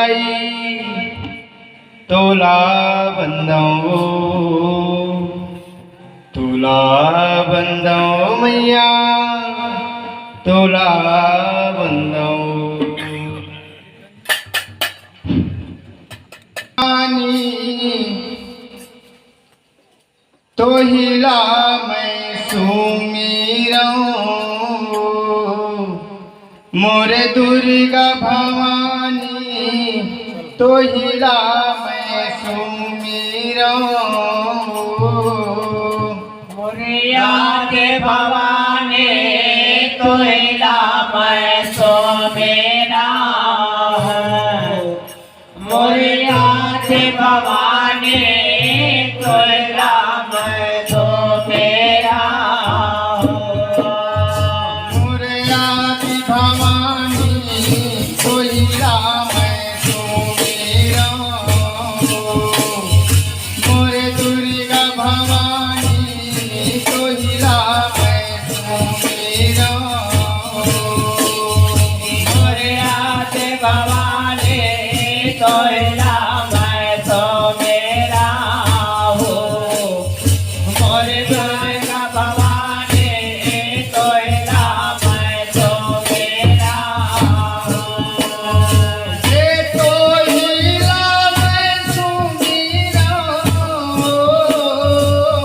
आई तोला बंदो तोला बंदो मैया तोला बंदो तो हिला मैं सुमीरऊं मोरे दुर्गा भवानी तो हिला मैं सुमीरऊं मोरे आगे भवानी तो हिला मैं सुमीरऊं मोरे आगे भवानी तो हिला मैं सुमीरऊं मोरे आगे भवानी तो हिला मैं सुमीरऊं मोरे दुर्गा भवानी तो हिला मैं सुमीरऊं मोरे आगे भवानी तो हिला मैं सुमीरऊं मोरे दुर्गा भवानी तो हिला मैं सुमीरऊं ये तो हिला मैं सुमीरऊं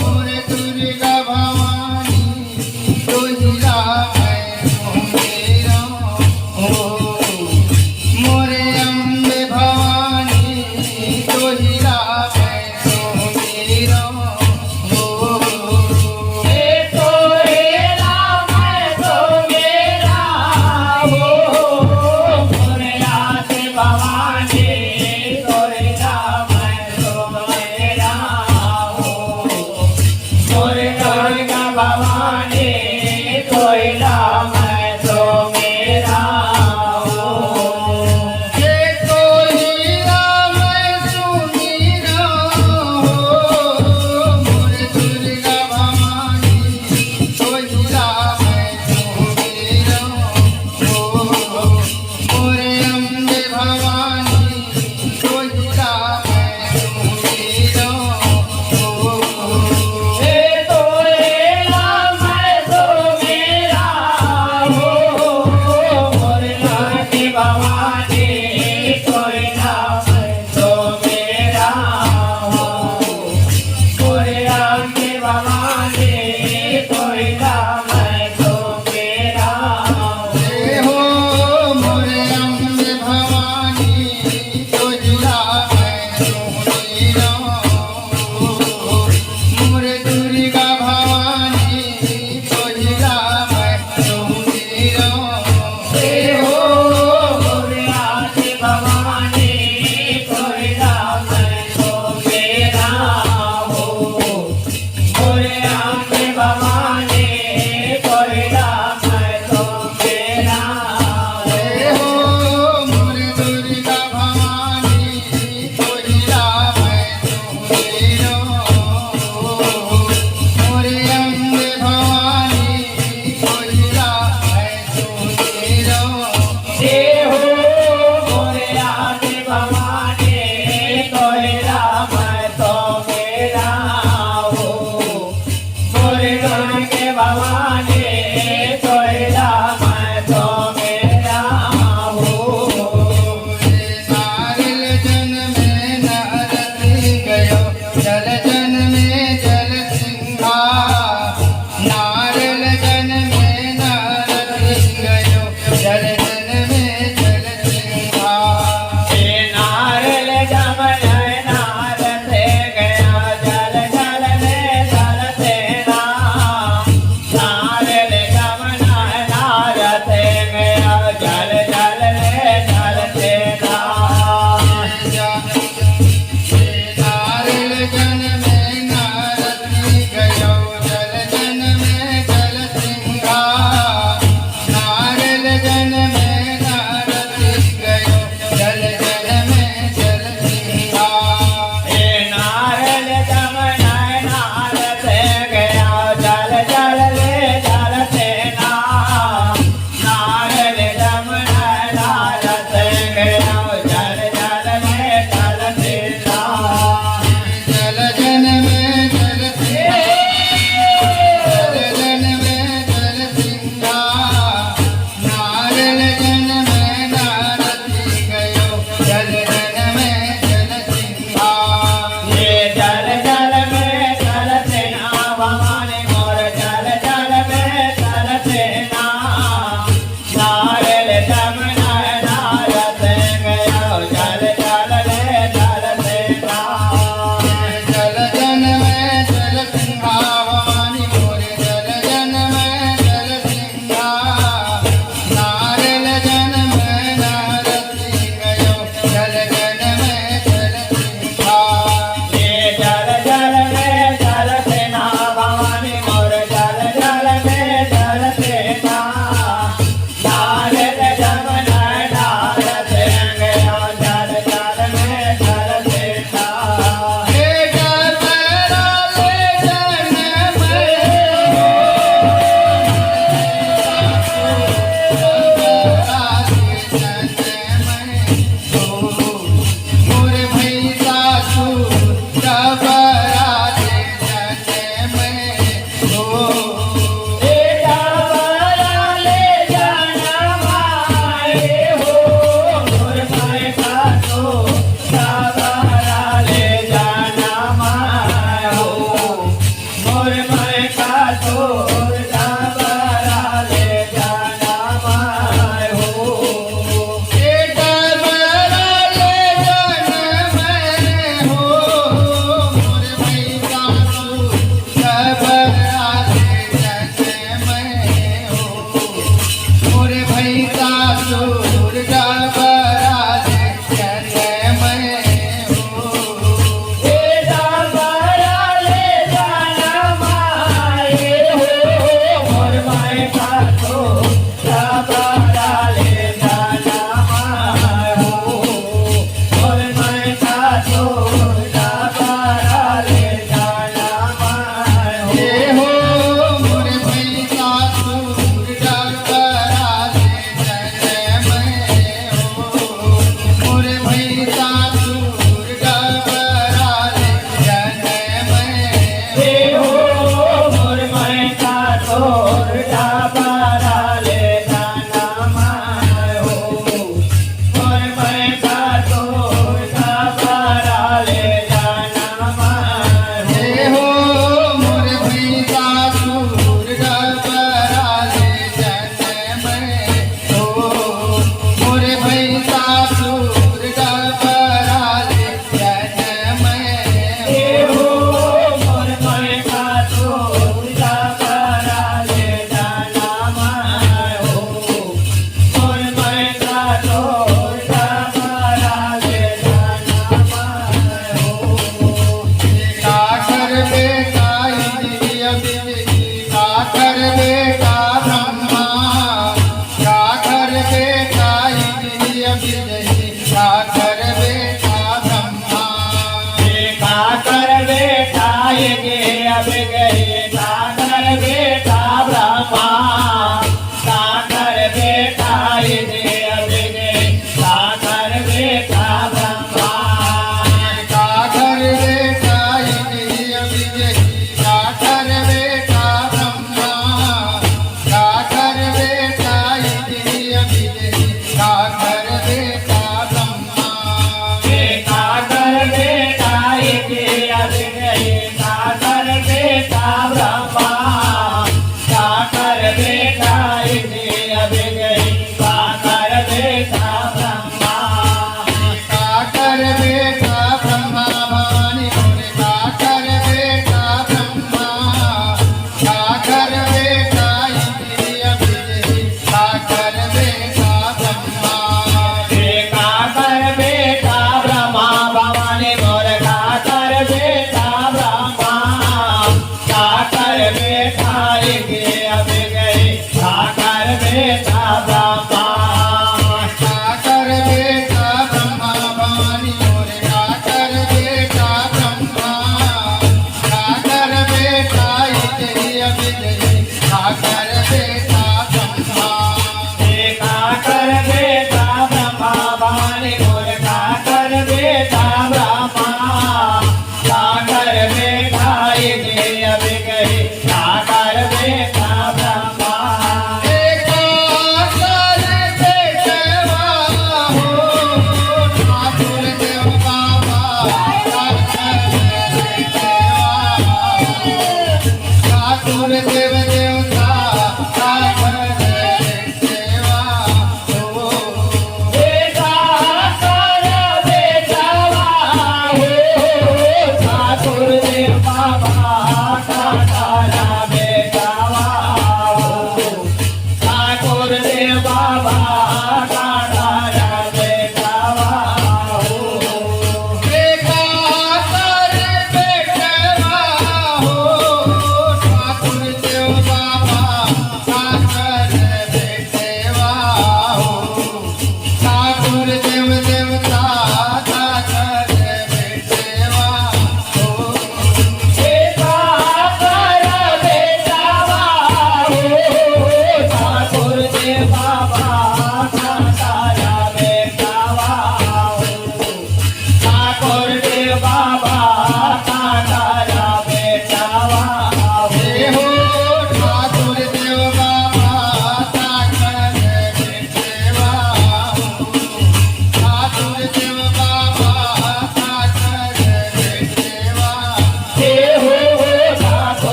मोरे दुर्गा भवानी तो हिला मैं सुमीरऊं मोरे अम्बे भवानी तो हिला मैं सुमीरऊं ये तो हिला मैं सुमीरऊं मोरे आगे भवानी तो हिला मैं सुमीरऊं मोरे दुर्गा भवानी तो हिला मैं सुमीरऊं ये तो हिला मैं सुमीरऊं मोरे दुर्गा भवानी तो हिला मैं सुमीरऊं मोरे अम्बे भवानी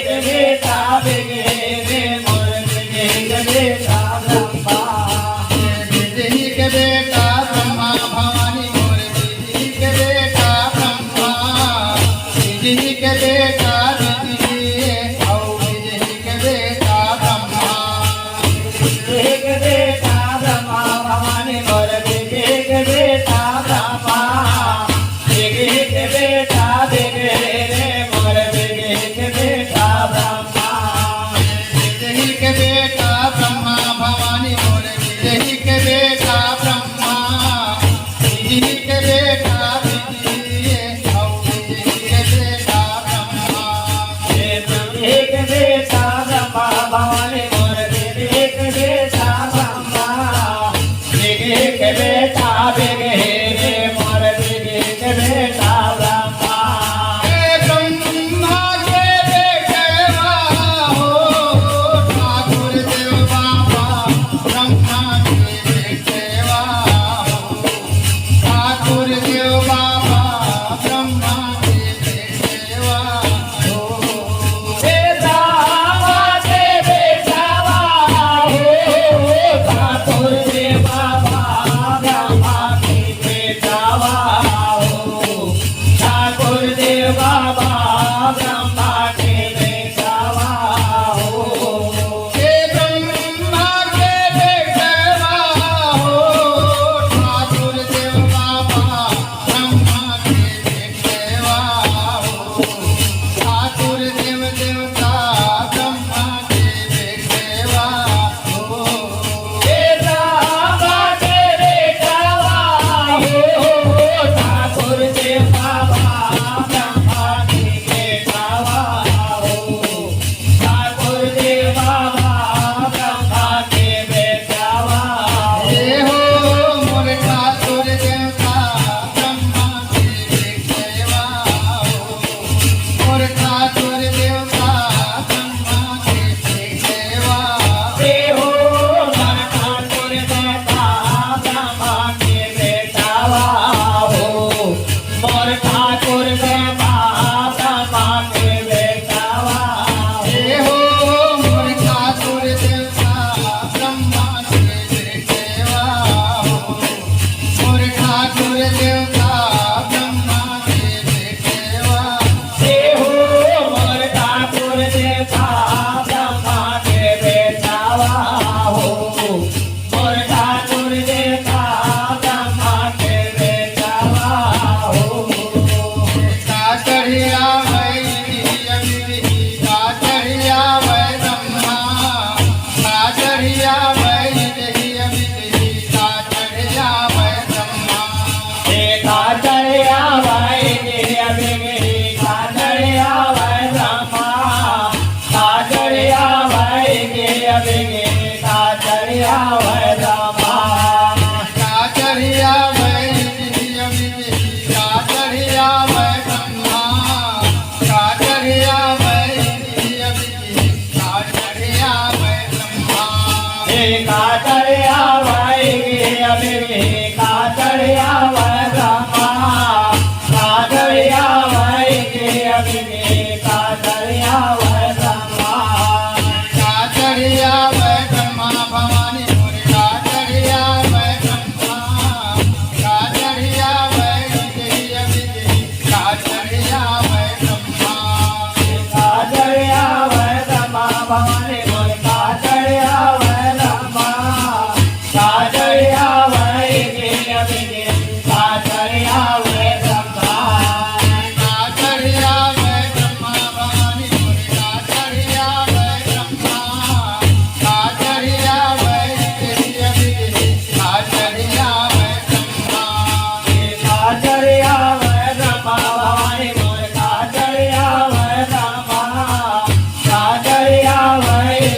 एक बेटा बेगे रे मोर बेगे एक बेटा ब्रह्मा बिजही के बेटा ब्रह्मा भवानी मोर बिजही के बेटा ब्रह्मा बिजही के बेटा बिजही औ बिजही के बेटा ब्रह्मा एक बेटा ब्रह्मा भवानी मोर बेगे एक बेटा ब्रह्मा एक बेटा बेगे रे मोर बेगे एक बेटा ब्रह्मा बिजही के बेटा ब्रह्मा भवानी मोर बिजही के बेटा ब्रह्मा बिजही के बेटा बिजही औ बिजही के बेटा ब्रह्मा एक बेटा ब्रह्मा भवानी मोर बेगे एक बेटा ब्रह्मा बेगे एक बेटा बेगे रे मोर बेगे एक बेटा ब्रह्मा ब्रह्मा के बेटवा हो ठाकुर देव बाबा ब्रह्मा के बेटवा हो ठाकुर देव बाबा ब्रह्मा के बेटवा हो बेटावा के बेटावा हो ठाकुर दे बाबा ब्रह्मा के बेटावा हो ठाकुर दे बाबा ब्रह्मा के बेटावा हो ब्रह्मा के बेटवा हो ठाकुर देव बाबा ब्रह्मा के बेटवा हो ठाकुर देव देवता ब्रह्मा के बेटवा हो बेटावा के बेटावा हो ठाकुर दे बाबा ब्रह्मा के बेटावा हो ठाकुर दे बाबा ब्रह्मा के बेटावा हे हो मोर ठाकुर देवता ब्रह्मा के बेटवा हो मोर ठाकुर देवता ब्रह्मा के बेटवा हे हो मन ठाकुर देवता ब्रह्मा के बेटावा हो मोर ठाकुर देवता ब्रह्मा के बेटावा हे हो मोर ठाकुर देवता ब्रह्मा के बेटवा हो मोर ठाकुर देवता ब्रह्मा के बेटवा हे हो मोर ठाकुर देवता ब्रह्मा के बेटावा हो मोर ठाकुर देवता ब्रह्मा के बेटावा हो का चढ़िया वै अभी का चढ़िया वै ब्रह्मा का चढ़िया वै देही अभी का चढ़िया वै ब्रह्मा काचरिया भाई गिरिया बिगिरी काचरिया भाई ब्रह्मा काचरिया भाई गिरिया बिगिरी काचरिया भाई ब्रह्मा का चढ़िया वै देही अभी का चढ़िया वै ब्रह्मा का चढ़िया वै देही अभी का चढ़िया वै ब्रह्मा काचरिया भाई गिरिया बिगिरी काचरिया भाई ब्रह्मा काचरिया भाई गिरिया बिगिरी काचरिया भाई ब्रह्मा का चढ़िया वै ब्रह्मा भवानी मोर का चढ़िया वै ब्रह्मा का चढ़िया वै देही अभी का चढ़िया वै ब्रह्मा काचरिया भाई ब्रह्मा भवानी मोर काचरिया भाई ब्रह्मा काचरिया भाई गिरिया बिगिरी काचरिया भाई ब्रह्मा का चढ़िया वै ब्रह्मा भवानी मोर का चढ़िया वै ब्रह्मा का चढ़िया वै देही अभी का चढ़िया वै ब्रह्मा काचरिया भाई ब्रह्मा भवानी मोर काचरिया भाई ब्रह्मा काचरिया भाई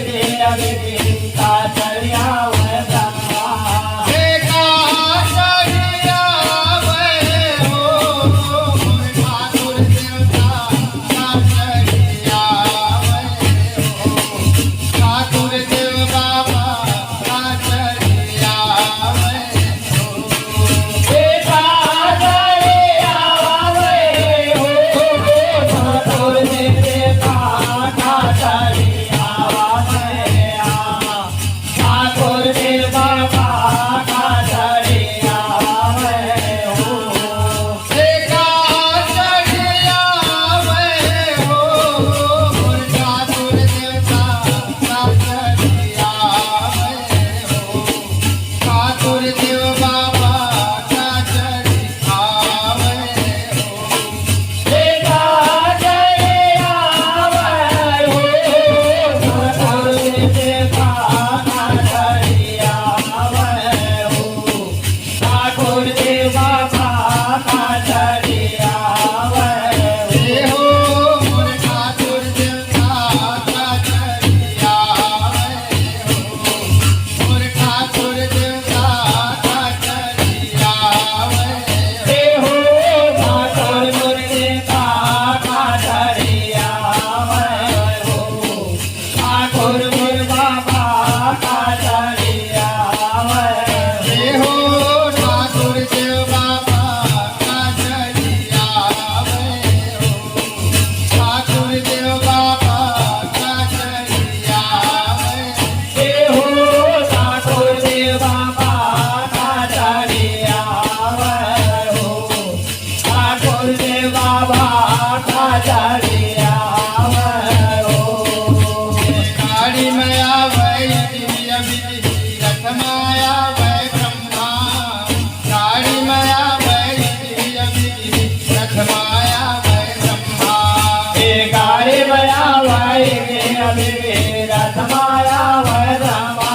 वै गे अभिगे रथमाया वै ब्रह्मा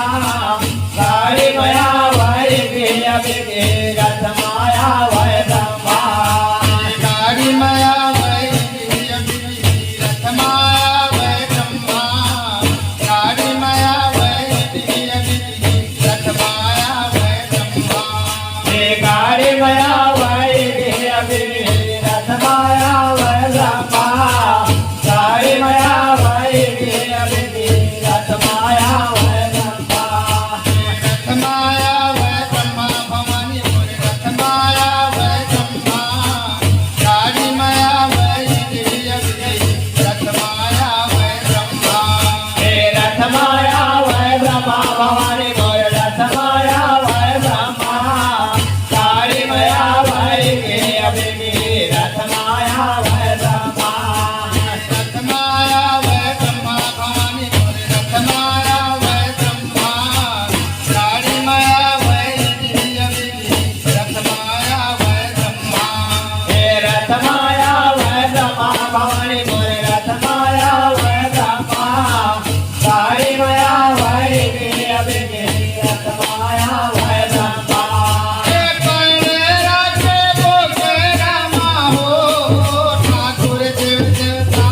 गाड़ी मया वै गे अभिगे रथमाया वै ब्रह्मा गाड़ी माया वै रथ माया वै ब्रह्मा गाड़ी माया वै रथ माया वै ब्रह्मा गाड़ी मया वै गे अभिगे रथमाया वै ब्रह्मा गाड़ी मया वै गे अभिगे रथमाया वै ब्रह्मा रथ माया वै ब्रह्मा भवानी मोर रथ माया वै ब्रह्मा गाड़ी माया वै रथ माया वै ब्रह्मा रथ माया वै ब्रह्मा भवानी मोर रथ माया वै ब्रह्मा गाड़ी मया वै गे अभिगे रथ माया वै ब्रह्मा रथ माया वै ब्रह्मा भवानी मोर रथ माया वै ब्रह्मा गाड़ी माया वै रथ माया वै ब्रह्मा रथ माया वै ब्रह्मा भवानी मोर रथ माया वै ब्रह्मा गाड़ी मया वै गे अभिगे रथ माया वै ब्रह्मा ठाकुर देव देवता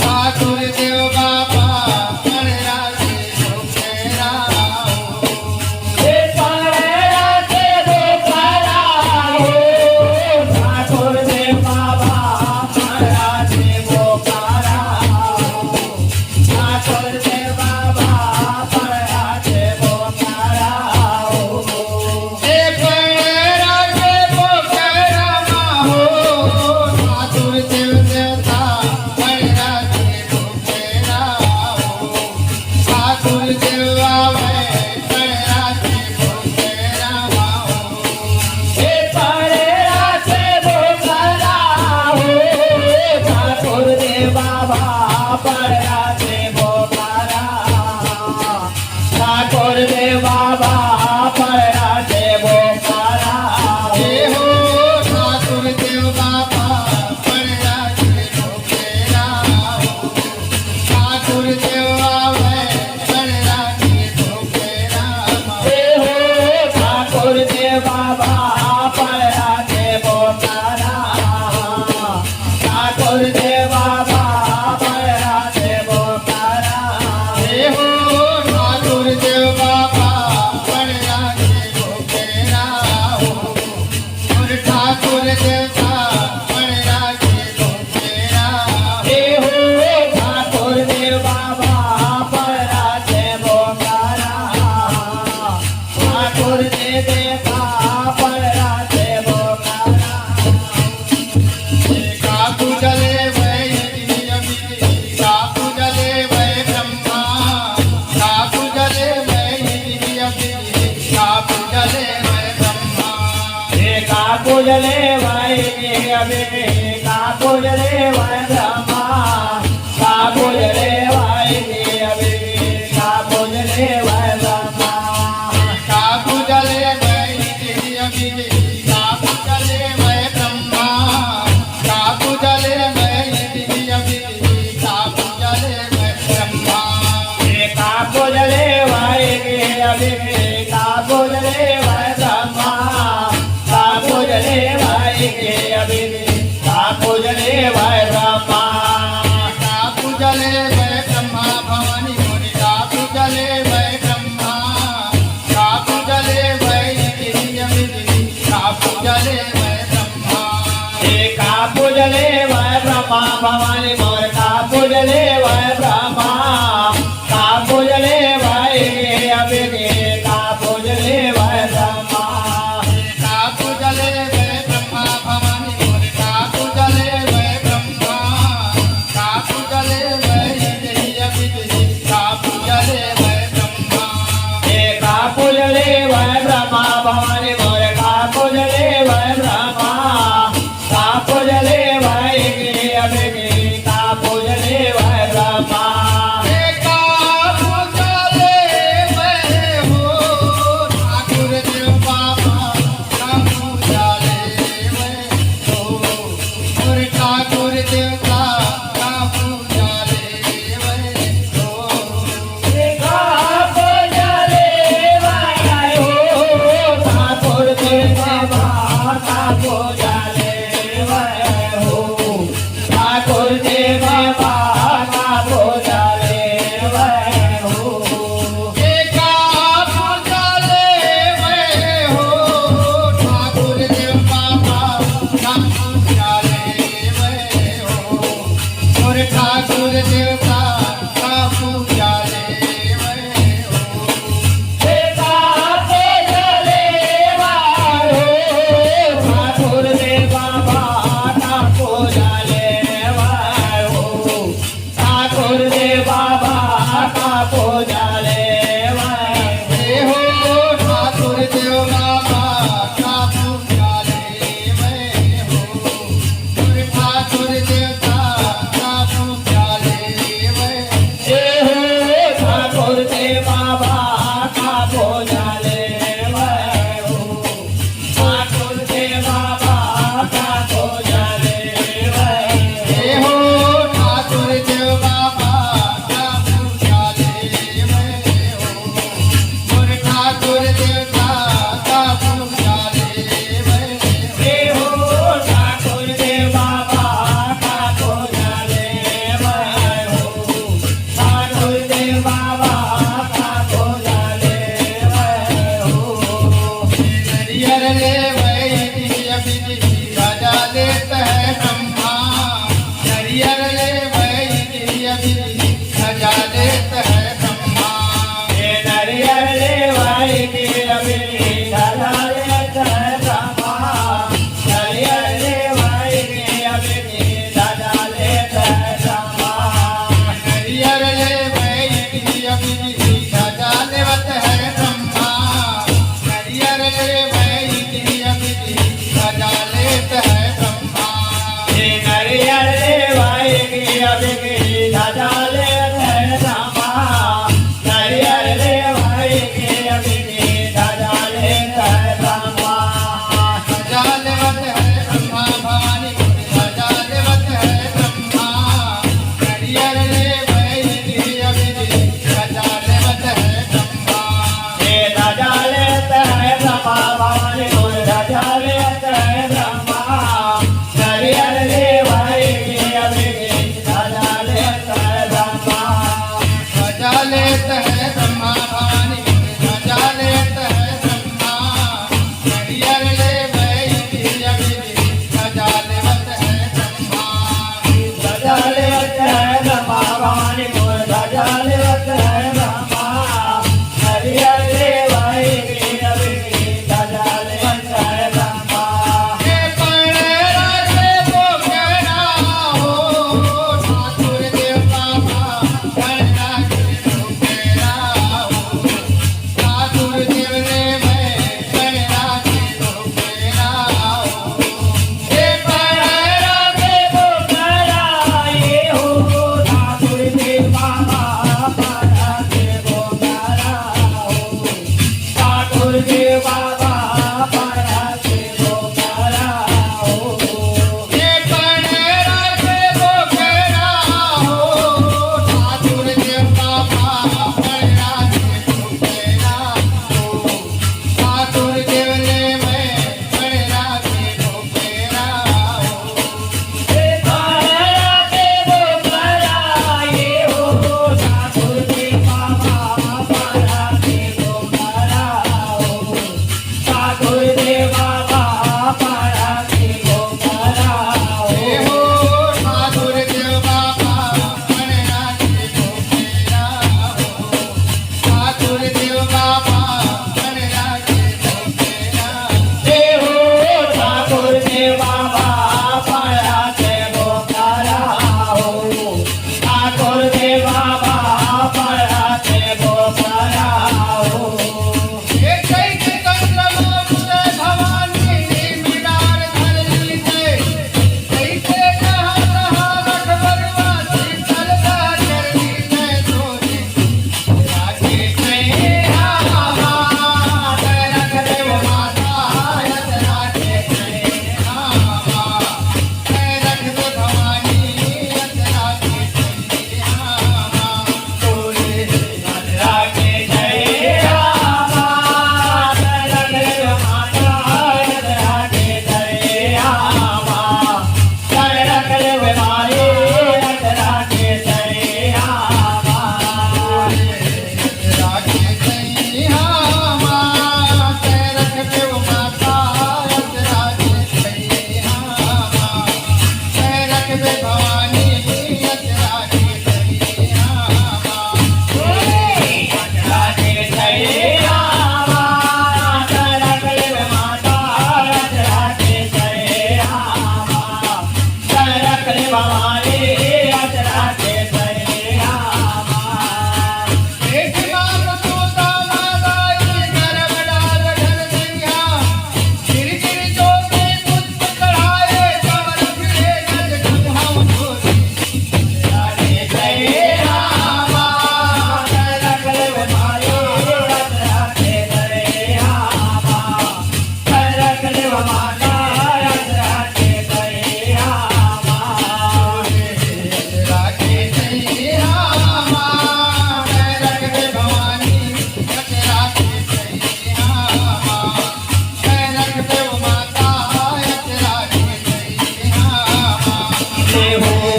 ठाकुर देव बाबा ठाकुर देव बाबा महाराजे बोकारा ठाकुर देव बाबा महाराजे बोकारा ठाकुर देव देवता ठाकुर देव बाबा ठाकुर देव बाबा महाराजे बोकारा ठाकुर देव बाबा महाराजे बोकारा ठाकुर देव बाबा ठाकुर देव ठाकुर देव बाबा महाराजे बोकारा ठाकुर देव बाबा महाराजे बोकारा ठाकुर देव बाबा ठाकुर देवता ठाकुर देव बाबा महाराजे बोकारा ठाकुर देव महाराजे बोकारा काकू जले वै काकू जले वै ब्रह्मा काकू जले वै काकू जले वै ब्रह्मा काकुजले वै गे अभिगे काकुजले वै ब्रह्मा काकुजले वै गे अभिगे काकुजले वै ब्रह्मा काकू जले वै काकू जले वै ब्रह्मा काकू जले वै काकू जले वै ब्रह्मा काकुजले वै गे अभिगे काकुजले वै ब्रह्मा काकुजले वै गे अभिगे काकुजले वै ब्रह्मा काकू जले वै ब्रह्मा भवानी मोरी काकू जले वै ब्रह्मा काकू जले वै काकू जले वै ब्रह्मा काकुजले वै ब्रह्मा भवानी मोर काकुजले वै ब्रह्मा काकुजले वै गे अभिगे काकुजले वै ब्रह्मा काकू जले वै ब्रह्मा भवानी मोरी काकू जले वै ब्रह्मा काकू जले वै काकू जले वै ब्रह्मा काकुजले वै ब्रह्मा भवानी मोर काकुजले वै ब्रह्मा काकुजले वै गे अभिगे मोर ठाकुर देवता का पूजा ले हो देवता पूजले वारो ठाकुर देवा बाबा पूजले वारो ठाकुर देवा बाबा पूजले वारो हे हो ठाकुर देव बाबा का पूजा ले हो मोर ठाकुर देवता का पूजा ले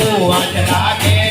વાંચ લાગે